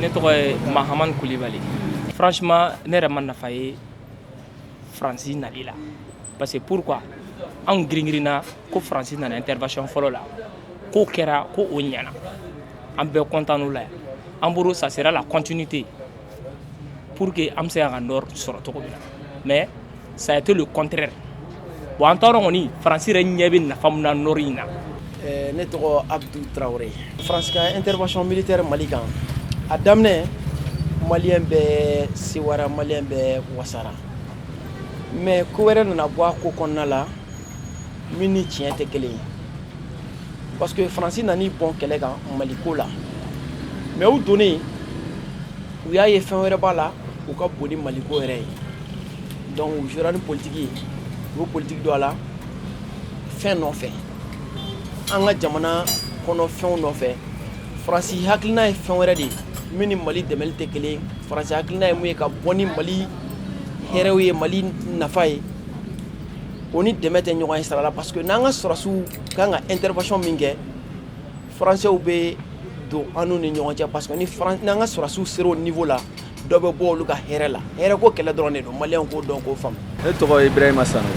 Ne tɔgɔ ye Mahaman Koulibaly. Franchement, ne yɛrɛ ma nafa ye Faransi nali la. Parce que pourquoi? An giringirinna ko Faransi nana intervention fɔlɔ la. Ko kɛra ko o ɲɛna. An bɛɛ content n'o la yan. An bolo ça sera la continuité pour que an bɛ se ka nord sɔrɔ cogo min na. Mais ça a été le contraire. Bon an t'a dɔn kɔni Faransi yɛrɛ ɲɛ bɛ nafa min na nord in na. Ne tɔgɔ Abdou Traoré. France ka intervention militaire Mali kan. A daminɛ Malien bɛɛ sewara, Malien bɛɛ wasara. Mais ko wɛrɛ nana bɔ a ko kɔnɔna la min ni tiɲɛ tɛ kelen ye. Parce que Faransi nani bɔn kɛlɛ kan Mali ko la. Mais u donnen u y'a ye fɛn wɛrɛ b'a la u ka bon ni Mali ko yɛrɛ ye. Donc u jouera ni politique ye. U bɛ politique don a la fɛn nɔfɛ. An ka jamana kɔnɔ fɛnw nɔfɛ. Faransi hakilina ye fɛn wɛrɛ de ye. Min ni Mali dɛmɛli tɛ kelen ye. Faransi hakilina ye mun ye ka bɔ ni Mali hɛrɛw ye, Mali nafa ye. O ni dɛmɛ tɛ ɲɔgɔn ye sira la parce que n'an ka sɔrɔsiw kan ka intervention min kɛ Français bɛ don an n'u ni ɲɔgɔn cɛ parce que n'an ka sɔrɔsiw sera o niveau la dɔ bɛ bɔ olu ka hɛrɛ la. Hɛrɛ ko kɛlɛ dɔrɔn de don Maliyɛnw k'o dɔn k'o faamu. Ne tɔgɔ ye Ibrahima Sanogo.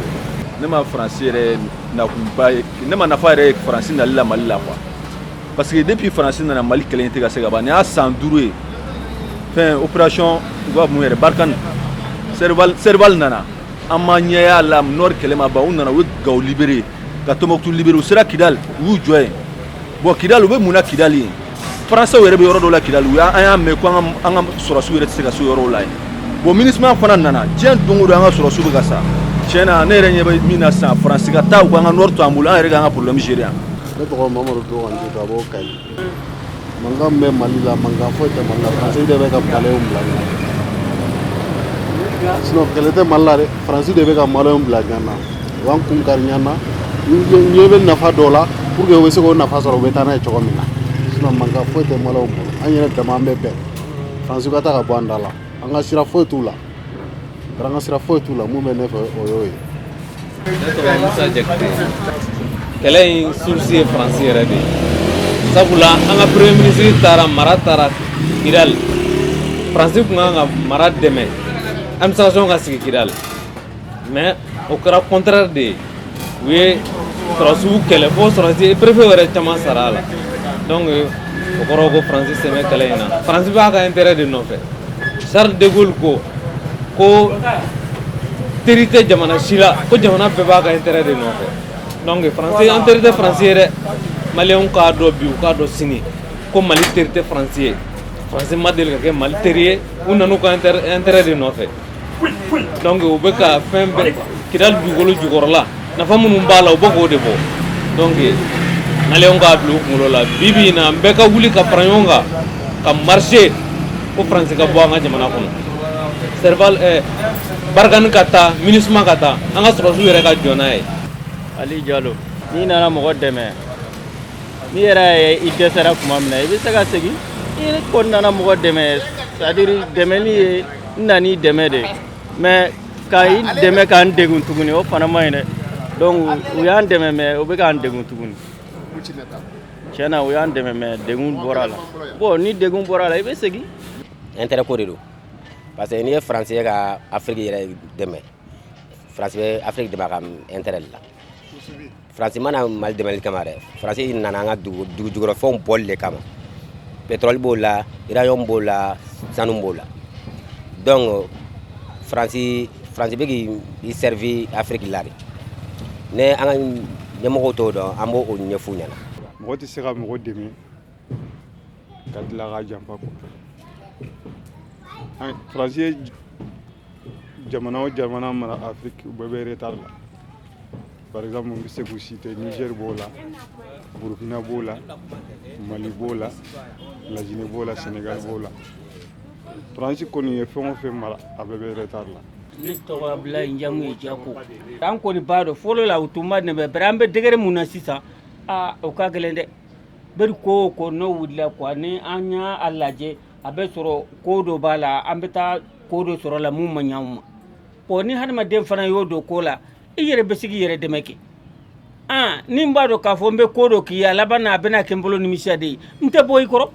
Ne ma Faransi yɛrɛ nakunba ye, ne ma nafa yɛrɛ ye Faransi nali la Mali la quoi. Parce que depuis Faransi nana Mali kɛlɛ in tɛ ka se ka ban. Nin y'a san 5 ye. Fɛn opération u b'a mun yɛrɛ Barkhane Serval nana. An ma ɲɛ y'a la Nord kɛlɛ ma ban u nana u ye Gao libéré ka Tombouctou libéré u sera Kidal u y'u jɔ yen. Bon Kidal u bɛ mun na Kidal yen. Français yɛrɛ bɛ yɔrɔ dɔ la Kidal an y'a mɛn ko an ka sɔrɔsiw yɛrɛ tɛ se ka se o yɔrɔw la yen. Bon MINUSMA fana nana diɲɛ don o don an ka sɔrɔsiw bɛ ka sa. Tiɲɛ na ne yɛrɛ ɲɛ bɛ min na sisan Faransi ka taa u k'an ka Nord to an bolo an yɛrɛ k'an ka problème gérer yan. Ne tɔgɔ Mamadu Dogane ka bɔ Kayi. Mankan bɛ Mali la mankan foyi tɛ Mali la Faransi de bɛ ka Maliyɛnw bila ɲɛ na. Sinon kɛlɛ tɛ Mali la dɛ Faransi de bɛ ka Maliyɛnw bila ɲɛ na. U b'an kun kari ɲɛ na. Ɲɛ bɛ nafa dɔ la pour que u bɛ se k'o nafa sɔrɔ u bɛ taa n'a ye cogo min na. Sinon mankan foyi tɛ Maliyɛnw bolo. An yɛrɛ dama an bɛ bɛn. Faransi ka taa ka bɔ an da la. An ka sira foyi t'u la. An ka sira foyi t'u la mun bɛ ne fɛ o y'o ye. Ne tɔgɔ Musa Jakite. Kɛlɛ in source ye Faransi yɛrɛ de ye. Sabula an ka premier ministre taara Kidal. Faransi tun kan ka mara dɛmɛ. Administration ka sigi Kidal. Mais o kɛra contraire de ye. U ye sɔrɔsiw kɛlɛ fo sɔrɔsi préfet yɛrɛ caman sara a la. Donc o kɔrɔ ko Faransi sɛmɛ kɛlɛ in na. Faransi b'a ka intérêt de nɔfɛ. Charles de Gaulle ko teri tɛ jamana si la ko jamana bɛɛ b'a ka intérêt de nɔfɛ. Donc Faransi intérêt tɛ Faransi ye dɛ. Maliyɛnw k'a dɔn bi u k'a dɔn sini ko Mali teri tɛ Faransi ye. Faransi ma deli ka kɛ Mali teri ye u nana u ka intérêt de nɔfɛ. Donc u bɛ ka fɛn bɛɛ Kidal dugukolo jukɔrɔla nafa minnu b'a la u bɛ k'o de bɔ. Donc Maliyɛnw k'a bila u kunkolo la bi bi in na an bɛɛ ka wuli ka fara ɲɔgɔn kan ka marcher ko Faransi ka bɔ an ka jamana kɔnɔ. Barkhane ka taa MINUSMA ka taa an ka sɔrɔsiw yɛrɛ ka jɔ n'a ye. Ali Jalo n'i nana mɔgɔ dɛmɛ n'i yɛrɛ ye i dɛsɛra tuma min na i bɛ se ka segin i kɔni nana mɔgɔ dɛmɛ c'est-à-dire dɛmɛli ye n nan'i dɛmɛ de mais ka i dɛmɛ k'an degun tuguni o fana ma ɲi dɛ donc u y'an dɛmɛ mais u bɛ k'an degun tuguni tiɲɛ na u y'an dɛmɛ mais degun bɔra a la bon ni degun bɔra a la i bɛ segin. Intérêt ko de don parce que n'i ye Faransi ye ka Afrique yɛrɛ dɛmɛ Faransi bɛ Afrique dɛmɛ a ka intérêt de la. Faransi mana Mali dɛmɛli kama dɛ Faransi nana an ka dugu jukɔrɔfɛnw bɔli de kama pétrole b'o la uranium b'o la sanu b'o la donc Faransi bɛ k'i servi Afrique la de ne an ka ɲɛmɔgɔw t'o dɔn an b'o ɲɛf'u ɲɛna. Mɔgɔ tɛ se ka mɔgɔ dɛmɛ ka tila k'a janfa kɔ. Faransi ye jamana o jamana mara Afrique u bɛɛ bɛ retard la. Par exemple, on peut se citer Niger b'o la, Burkina b'o la, Mali b'o la, la Guinée b'o la, Sénégal b'o la. Faransi kɔni ye fɛn o fɛn mara a bɛɛ bɛ retard la. Ne tɔgɔ Abulayi Njamu ye Jako. An kɔni b'a dɔn fɔlɔ la u tun b'a dɛmɛ bari an bɛ degré mun na sisan o ka gɛlɛn dɛ. Bari ko o ko n'o wulila quoi ni an y'a lajɛ a bɛ sɔrɔ ko dɔ b'a la an bɛ taa ko dɔ sɔrɔ la mun ma ɲɛ an ma. Bon ni hadamaden fana y'o don ko la i yɛrɛ bɛ se k'i yɛrɛ dɛmɛ kɛ. Ni n b'a dɔn k'a fɔ n bɛ ko dɔ k'i ye a laban na a bɛna kɛ n bolo nimisiya de ye n tɛ bɔ i kɔrɔ.